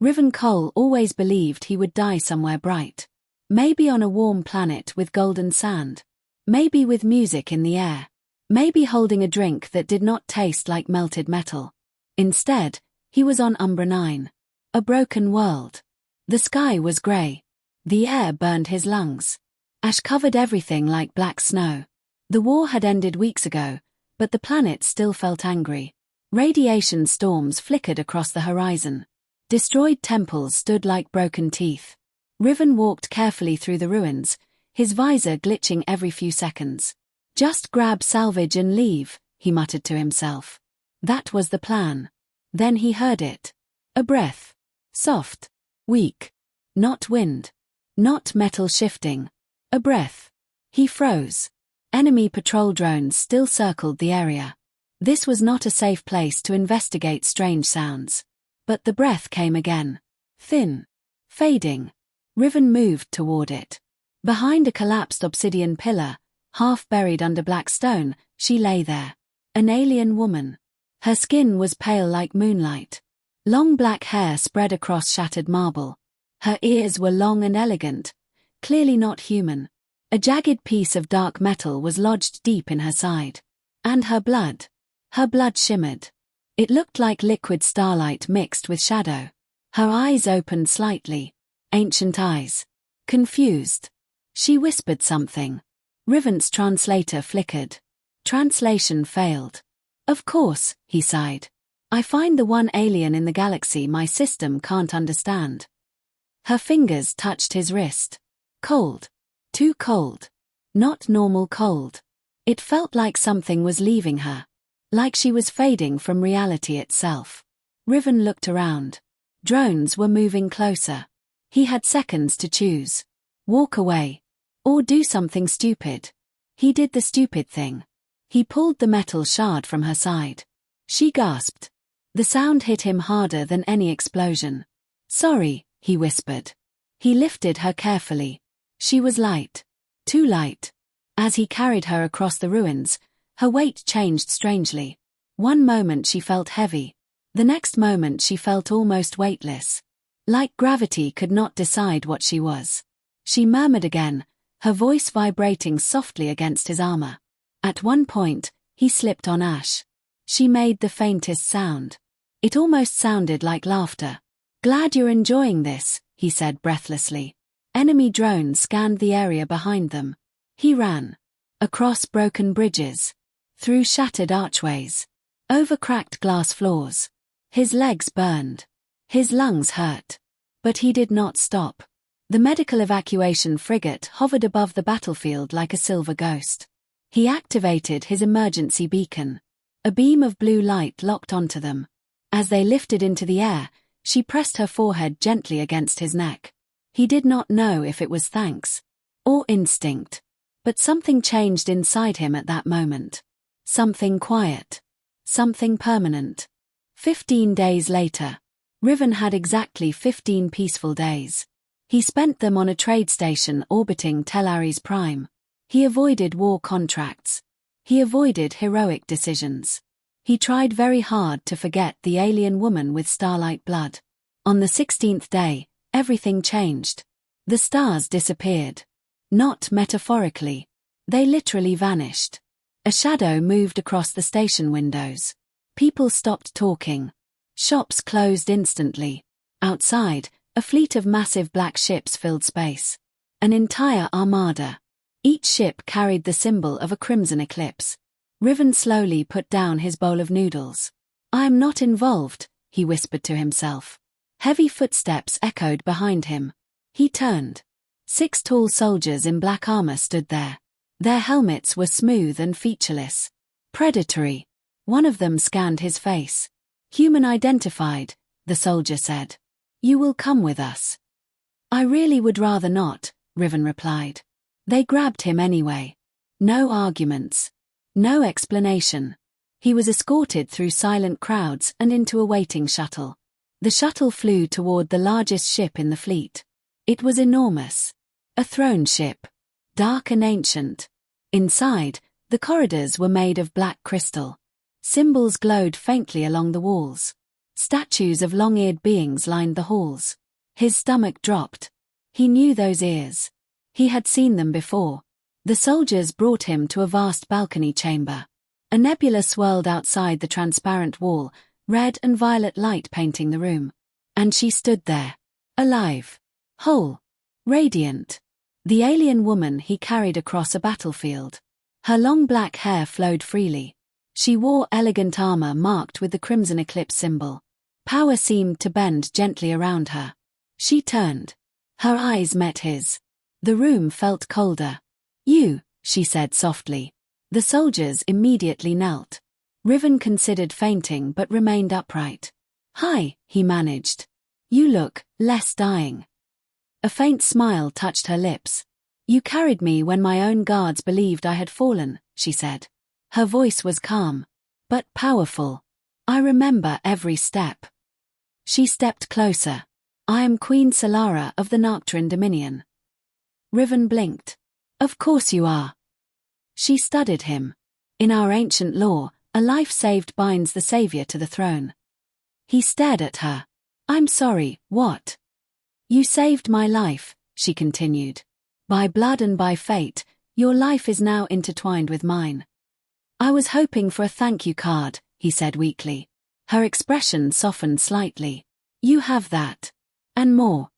Riven Cole always believed he would die somewhere bright. Maybe on a warm planet with golden sand. Maybe with music in the air. Maybe holding a drink that did not taste like melted metal. Instead, he was on Umbra 9. A broken world. The sky was grey. The air burned his lungs. Ash covered everything like black snow. The war had ended weeks ago, but the planet still felt angry. Radiation storms flickered across the horizon. Destroyed temples stood like broken teeth. Riven walked carefully through the ruins, his visor glitching every few seconds. Just grab salvage and leave, he muttered to himself. That was the plan. Then he heard it. A breath. Soft. Weak. Not wind. Not metal shifting. A breath. He froze. Enemy patrol drones still circled the area. This was not a safe place to investigate strange sounds. But the breath came again. Thin. Fading. Riven moved toward it. Behind a collapsed obsidian pillar, half buried under black stone, she lay there. An alien woman. Her skin was pale like moonlight. Long black hair spread across shattered marble. Her ears were long and elegant, clearly not human. A jagged piece of dark metal was lodged deep in her side. And her blood. Her blood shimmered. It looked like liquid starlight mixed with shadow. Her eyes opened slightly. Ancient eyes. Confused. She whispered something. Riven's translator flickered. Translation failed. Of course, he sighed. I find the one alien in the galaxy my system can't understand. Her fingers touched his wrist. Cold. Too cold. Not normal cold. It felt like something was leaving her. Like she was fading from reality itself. Riven looked around. Drones were moving closer. He had seconds to choose. Walk away. Or do something stupid. He did the stupid thing. He pulled the metal shard from her side. She gasped. The sound hit him harder than any explosion. Sorry, he whispered. He lifted her carefully. She was light. Too light. As he carried her across the ruins, her weight changed strangely. One moment she felt heavy. The next moment she felt almost weightless. Like gravity could not decide what she was. She murmured again, her voice vibrating softly against his armor. At one point, he slipped on Ash. She made the faintest sound. It almost sounded like laughter. Glad you're enjoying this, he said breathlessly. Enemy drones scanned the area behind them. He ran. Across broken bridges. Through shattered archways. Over cracked glass floors. His legs burned. His lungs hurt. But he did not stop. The medical evacuation frigate hovered above the battlefield like a silver ghost. He activated his emergency beacon. A beam of blue light locked onto them. As they lifted into the air, she pressed her forehead gently against his neck. He did not know if it was thanks or instinct. But something changed inside him at that moment. Something quiet. Something permanent. 15 days later. Riven had exactly 15 peaceful days. He spent them on a trade station orbiting Tel Ares Prime. He avoided war contracts. He avoided heroic decisions. He tried very hard to forget the alien woman with starlight blood. On the 16th day, everything changed. The stars disappeared. Not metaphorically. They literally vanished. A shadow moved across the station windows. People stopped talking. Shops closed instantly. Outside, a fleet of massive black ships filled space. An entire armada. Each ship carried the symbol of a crimson eclipse. Riven slowly put down his bowl of noodles. I am not involved, he whispered to himself. Heavy footsteps echoed behind him. He turned. 6 tall soldiers in black armor stood there. Their helmets were smooth and featureless. Predatory. One of them scanned his face. Human identified, the soldier said. You will come with us. I really would rather not, Riven replied. They grabbed him anyway. No arguments. No explanation. He was escorted through silent crowds and into a waiting shuttle. The shuttle flew toward the largest ship in the fleet. It was enormous. A throne ship. Dark and ancient. Inside, the corridors were made of black crystal. Symbols glowed faintly along the walls. Statues of long-eared beings lined the halls. His stomach dropped. He knew those ears. He had seen them before. The soldiers brought him to a vast balcony chamber. A nebula swirled outside the transparent wall, red and violet light painting the room. And she stood there. Alive. Whole. Radiant. The alien woman he carried across a battlefield. Her long black hair flowed freely. She wore elegant armor marked with the crimson eclipse symbol. Power seemed to bend gently around her. She turned. Her eyes met his. The room felt colder. You, she said softly. The soldiers immediately knelt. Riven considered fainting but remained upright. Hi, he managed. You look less dying. A faint smile touched her lips. You carried me when my own guards believed I had fallen, she said. Her voice was calm, but powerful. I remember every step. She stepped closer. I am Queen Solara of the Nocturne Dominion. Riven blinked. Of course you are. She studied him. In our ancient law, a life saved binds the savior to the throne. He stared at her. I'm sorry, what? You saved my life, she continued. By blood and by fate, your life is now intertwined with mine. I was hoping for a thank you card, he said weakly. Her expression softened slightly. You have that. And more.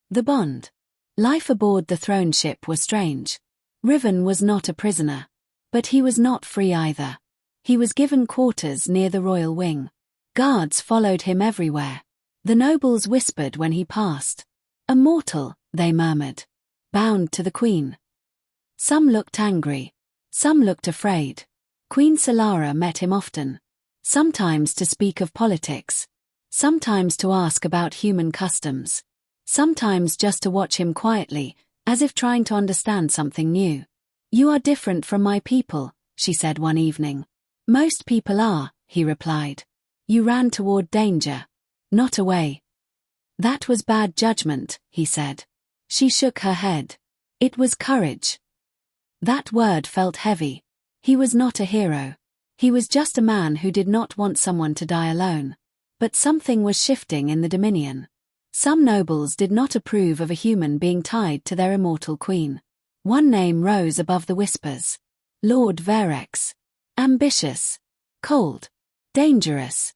The bond. Life aboard the throne ship was strange. Riven was not a prisoner. But he was not free either. He was given quarters near the royal wing. Guards followed him everywhere. The nobles whispered when he passed. A mortal, they murmured. Bound to the queen. Some looked angry. Some looked afraid. Queen Solara met him often. Sometimes to speak of politics. Sometimes to ask about human customs. Sometimes just to watch him quietly, as if trying to understand something new. You are different from my people, she said one evening. Most people are, he replied. You ran toward danger. Not away. That was bad judgment, he said. She shook her head. It was courage. That word felt heavy. He was not a hero. He was just a man who did not want someone to die alone. But something was shifting in the Dominion. Some nobles did not approve of a human being tied to their immortal queen. One name rose above the whispers. Lord Verex. Ambitious. Cold. Dangerous.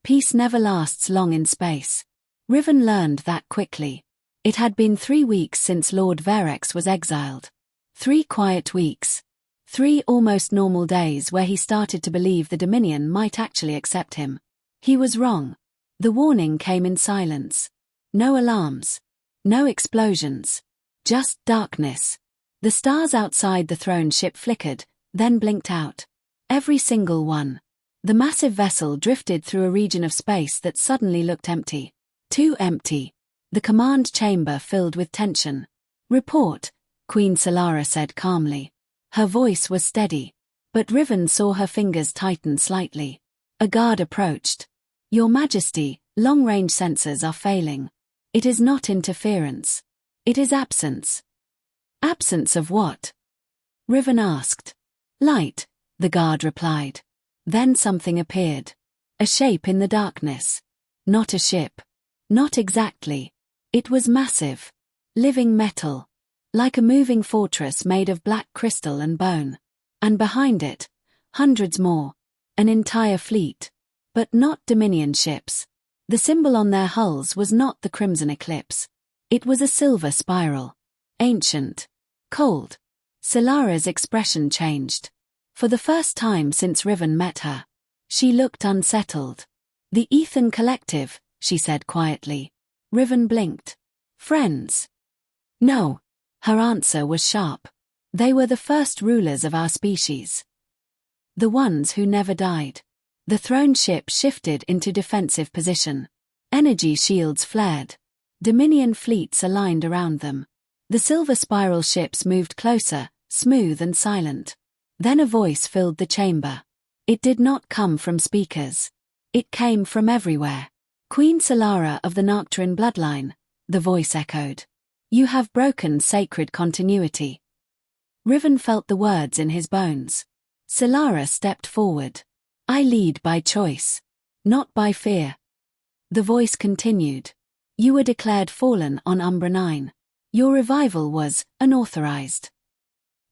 Peace never lasts long in space. Riven learned that quickly. It had been 3 weeks since Lord Verex was exiled. 3 quiet weeks. 3 almost normal days where he started to believe the Dominion might actually accept him. He was wrong. The warning came in silence. No alarms. No explosions. Just darkness. The stars outside the throne ship flickered, then blinked out. Every single one. The massive vessel drifted through a region of space that suddenly looked empty. Too empty. The command chamber filled with tension. Report, Queen Solara said calmly. Her voice was steady. But Riven saw her fingers tighten slightly. A guard approached. Your Majesty, long-range sensors are failing. It is not interference. It is absence. Absence of what? Riven asked. Light, the guard replied. Then something appeared. A shape in the darkness. Not a ship. Not exactly. It was massive. Living metal. Like a moving fortress made of black crystal and bone. And behind it, hundreds more. An entire fleet. But not Dominion ships. The symbol on their hulls was not the crimson eclipse. It was a silver spiral. Ancient. Cold. Solara's expression changed. For the first time since Riven met her. She looked unsettled. The Ethan Collective, she said quietly. Riven blinked. Friends. No. Her answer was sharp. They were the first rulers of our species. The ones who never died. The throne ship shifted into defensive position. Energy shields flared. Dominion fleets aligned around them. The silver spiral ships moved closer, smooth and silent. Then a voice filled the chamber. It did not come from speakers. It came from everywhere. Queen Solara of the Nocturne bloodline, the voice echoed. You have broken sacred continuity. Riven felt the words in his bones. Solara stepped forward. I lead by choice. Not by fear. The voice continued. You were declared fallen on Umbra 9. Your revival was unauthorized.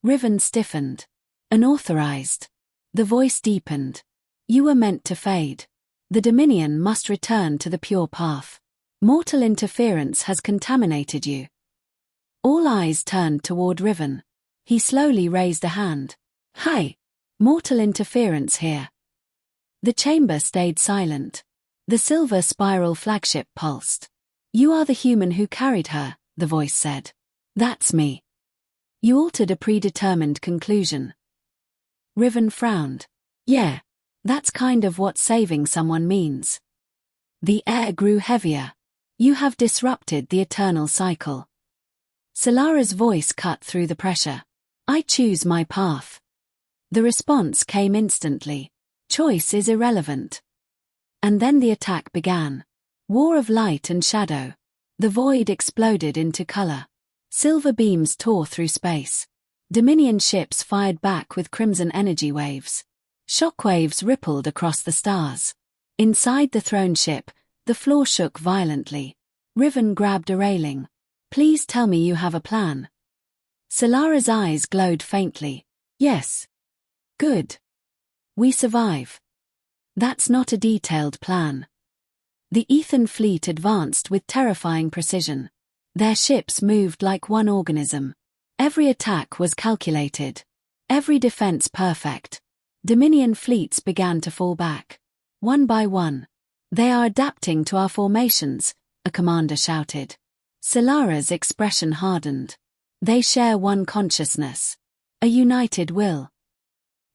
Riven stiffened. Unauthorized. The voice deepened. You were meant to fade. The Dominion must return to the pure path. Mortal interference has contaminated you. All eyes turned toward Riven. He slowly raised a hand. Hi. Mortal interference here. The chamber stayed silent. The silver spiral flagship pulsed. You are the human who carried her, the voice said. That's me. You altered a predetermined conclusion. Riven frowned. Yeah. That's kind of what saving someone means. The air grew heavier. You have disrupted the eternal cycle. Solara's voice cut through the pressure. I choose my path. The response came instantly. Choice is irrelevant. And then the attack began. War of light and shadow. The void exploded into color. Silver beams tore through space. Dominion ships fired back with crimson energy waves. Shockwaves rippled across the stars. Inside the throne ship, the floor shook violently. Riven grabbed a railing. Please tell me you have a plan. Solara's eyes glowed faintly. Yes. Good. We survive. That's not a detailed plan. The Ethan fleet advanced with terrifying precision. Their ships moved like one organism. Every attack was calculated. Every defense perfect. Dominion fleets began to fall back. One by one. They are adapting to our formations, a commander shouted. Solara's expression hardened. They share one consciousness. A united will.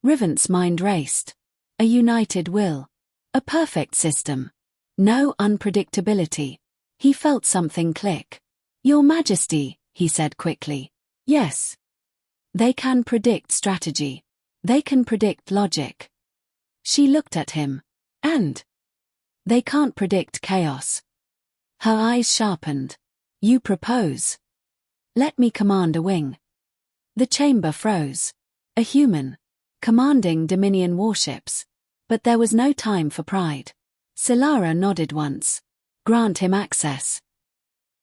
Riven's mind raced. A united will. A perfect system. No unpredictability. He felt something click. Your Majesty, he said quickly. Yes. They can predict strategy. They can predict logic. She looked at him. And? They can't predict chaos. Her eyes sharpened. You propose. Let me command a wing. The chamber froze. A human. Commanding Dominion warships. But there was no time for pride. Solara nodded once. Grant him access.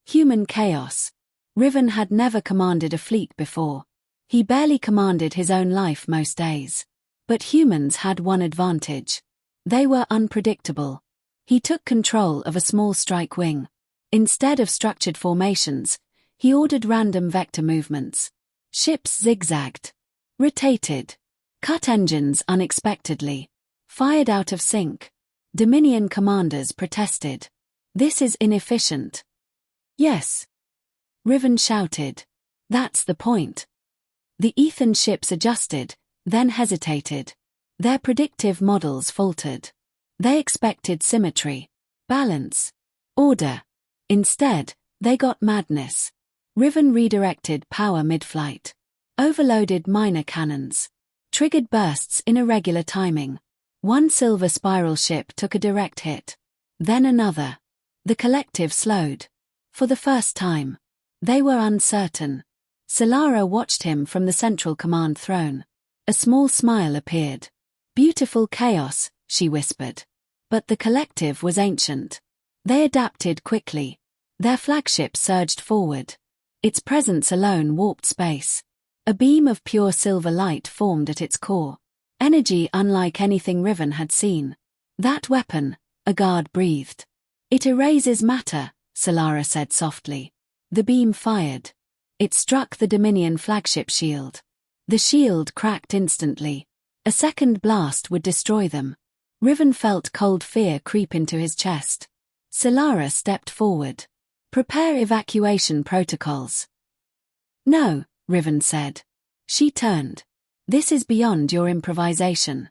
Human chaos. Riven had never commanded a fleet before. He barely commanded his own life most days. But humans had one advantage. They were unpredictable. He took control of a small strike wing. Instead of structured formations, he ordered random vector movements. Ships zigzagged. Rotated. Cut engines unexpectedly. Fired out of sync. Dominion commanders protested. This is inefficient. Yes. Riven shouted. That's the point. The Ethan ships adjusted, then hesitated. Their predictive models faltered. They expected symmetry, balance, order. Instead, they got madness. Riven redirected power mid-flight. Overloaded minor cannons. Triggered bursts in irregular timing. One silver spiral ship took a direct hit. Then another. The collective slowed. For the first time. They were uncertain. Solara watched him from the central command throne. A small smile appeared. Beautiful chaos, she whispered. But the collective was ancient. They adapted quickly. Their flagship surged forward. Its presence alone warped space. A beam of pure silver light formed at its core. Energy unlike anything Riven had seen. That weapon, a guard breathed. It erases matter, Solara said softly. The beam fired. It struck the Dominion flagship shield. The shield cracked instantly. A second blast would destroy them. Riven felt cold fear creep into his chest. Solara stepped forward. Prepare evacuation protocols. No, Riven said. She turned. This is beyond your improvisation.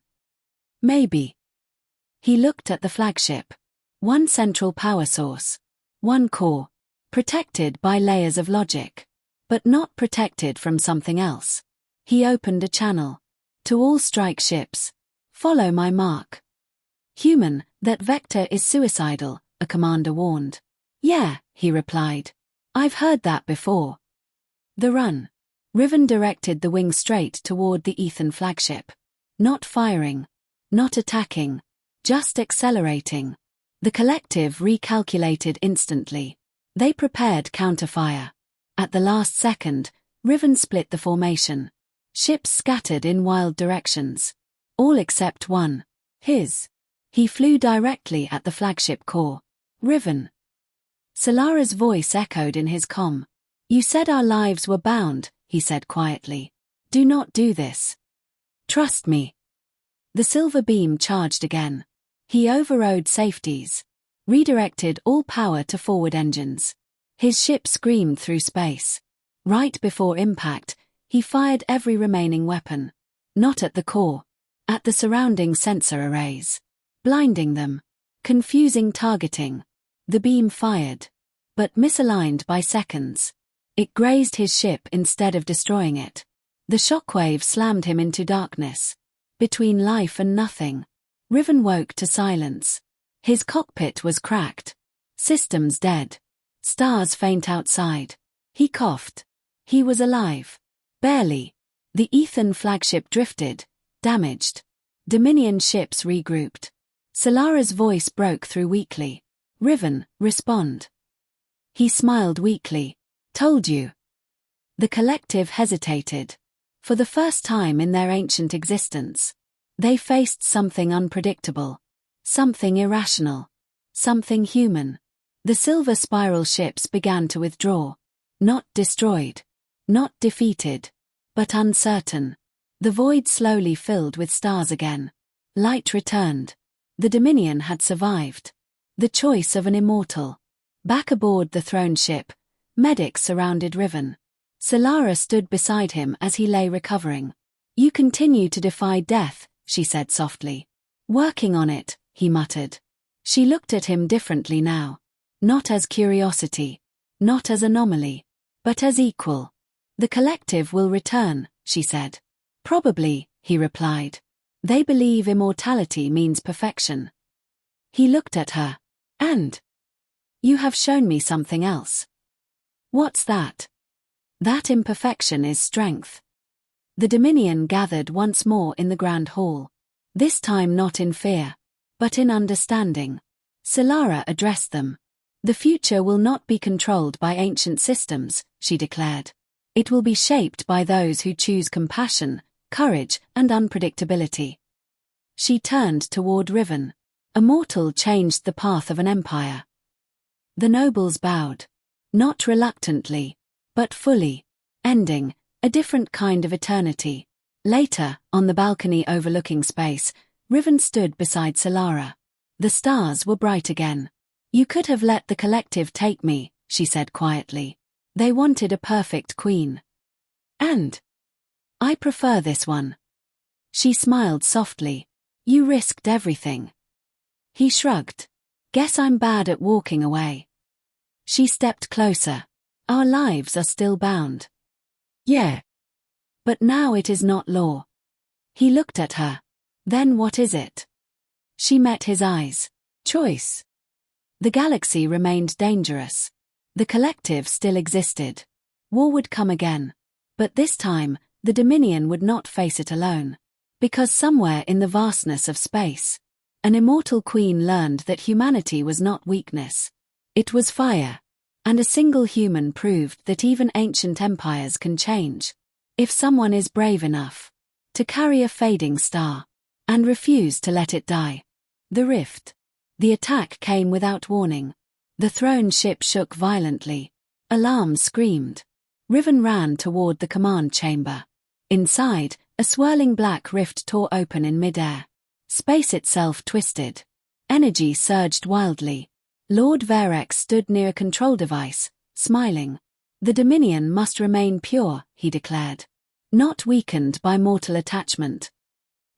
Maybe. He looked at the flagship. One central power source. One core. Protected by layers of logic. But not protected from something else. He opened a channel. To all strike ships. Follow my mark. Human, that vector is suicidal, a commander warned. Yeah, he replied. I've heard that before. The run. Riven directed the wing straight toward the Ethan flagship. Not firing. Not attacking. Just accelerating. The collective recalculated instantly. They prepared counterfire. At the last second, Riven split the formation. Ships scattered in wild directions. All except one. His. He flew directly at the flagship core. Riven. Solara's voice echoed in his comm. You said our lives were bound, he said quietly. Do not do this. Trust me. The silver beam charged again. He overrode safeties. Redirected all power to forward engines. His ship screamed through space. Right before impact, he fired every remaining weapon. Not at the core. At the surrounding sensor arrays. Blinding them. Confusing targeting. The beam fired. But misaligned by seconds. It grazed his ship instead of destroying it. The shockwave slammed him into darkness. Between life and nothing. Riven woke to silence. His cockpit was cracked. Systems dead. Stars faint outside. He coughed. He was alive. Barely. The Ethan flagship drifted. Damaged. Dominion ships regrouped. Solara's voice broke through weakly. Riven, respond. He smiled weakly. Told you. The collective hesitated. For the first time in their ancient existence, they faced something unpredictable. Something irrational. Something human. The silver spiral ships began to withdraw. Not destroyed. Not defeated. But uncertain. The void slowly filled with stars again. Light returned. The Dominion had survived. The choice of an immortal. Back aboard the throne ship, medics surrounded Riven. Solara stood beside him as he lay recovering. You continue to defy death, she said softly. Working on it, he muttered. She looked at him differently now. Not as curiosity. Not as anomaly. But as equal. The collective will return, she said. Probably, he replied. They believe immortality means perfection. He looked at her. And? You have shown me something else. What's that? That imperfection is strength. The Dominion gathered once more in the Grand Hall. This time not in fear, but in understanding. Solara addressed them. The future will not be controlled by ancient systems, she declared. It will be shaped by those who choose compassion, courage, and unpredictability. She turned toward Riven. A mortal changed the path of an empire. The nobles bowed. Not reluctantly, but fully. Ending, a different kind of eternity. Later, on the balcony overlooking space, Riven stood beside Solara. The stars were bright again. You could have let the collective take me, she said quietly. They wanted a perfect queen. And? I prefer this one. She smiled softly. You risked everything. He shrugged. Guess I'm bad at walking away. She stepped closer. Our lives are still bound. Yeah. But now it is not law. He looked at her. Then what is it? She met his eyes. Choice. The galaxy remained dangerous. The collective still existed. War would come again. But this time, the Dominion would not face it alone. Because somewhere in the vastness of space, an immortal queen learned that humanity was not weakness. It was fire. And a single human proved that even ancient empires can change. If someone is brave enough to carry a fading star and refuse to let it die. The rift. The attack came without warning. The throne ship shook violently. Alarms screamed. Riven ran toward the command chamber. Inside, a swirling black rift tore open in midair. Space itself twisted. Energy surged wildly. Lord Verex stood near a control device, smiling. The Dominion must remain pure, he declared. Not weakened by mortal attachment.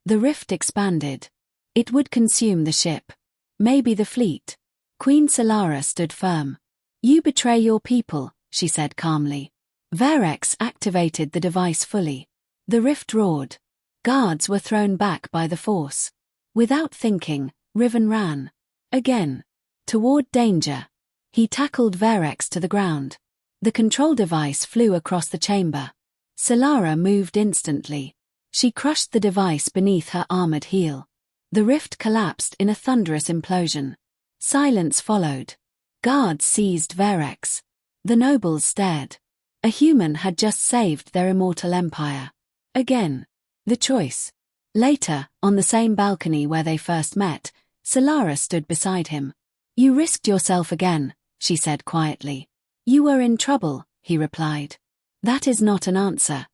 The rift expanded. It would consume the ship. Maybe the fleet. Queen Solara stood firm. You betray your people, she said calmly. Verex activated the device fully. The rift roared. Guards were thrown back by the force. Without thinking, Riven ran. Again. Toward danger. He tackled Verex to the ground. The control device flew across the chamber. Solara moved instantly. She crushed the device beneath her armored heel. The rift collapsed in a thunderous implosion. Silence followed. Guards seized Verex. The nobles stared. A human had just saved their immortal empire. Again. The choice. Later, on the same balcony where they first met, Solara stood beside him. You risked yourself again, she said quietly. You were in trouble, he replied. That is not an answer.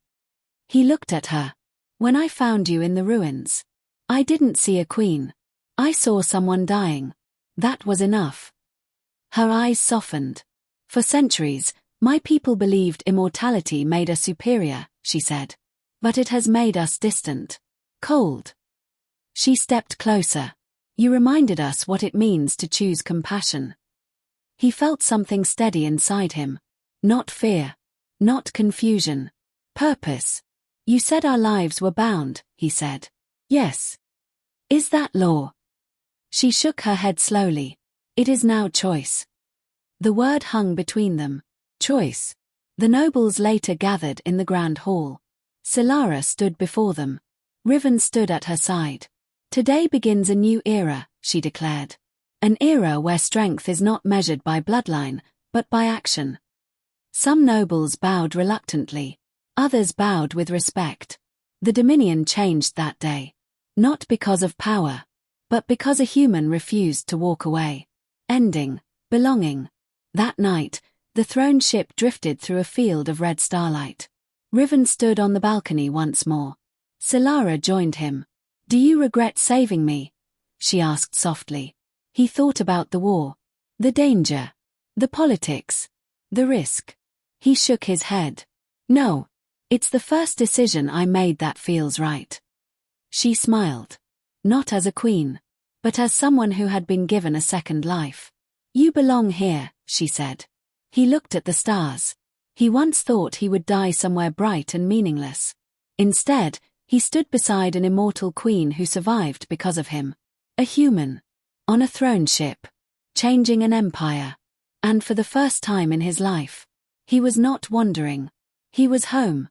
He looked at her. When I found you in the ruins, I didn't see a queen. I saw someone dying. That was enough. Her eyes softened. For centuries, my people believed immortality made us superior, she said. But it has made us distant. Cold. She stepped closer. You reminded us what it means to choose compassion. He felt something steady inside him. Not fear. Not confusion. Purpose. You said our lives were bound, he said. Yes. Is that law? She shook her head slowly. It is now choice. The word hung between them. Choice. The nobles later gathered in the grand hall. Solara stood before them. Riven stood at her side. Today begins a new era, she declared. An era where strength is not measured by bloodline, but by action. Some nobles bowed reluctantly. Others bowed with respect. The Dominion changed that day. Not because of power, but because a human refused to walk away. Ending. Belonging. That night, the throne ship drifted through a field of red starlight. Riven stood on the balcony once more. Solara joined him. Do you regret saving me? She asked softly. He thought about the war. The danger. The politics. The risk. He shook his head. No. It's the first decision I made that feels right. She smiled. Not as a queen, but as someone who had been given a second life. You belong here, she said. He looked at the stars. He once thought he would die somewhere bright and meaningless. Instead, he stood beside an immortal queen who survived because of him. A human. On a throne ship. Changing an empire. And for the first time in his life, he was not wandering. He was home.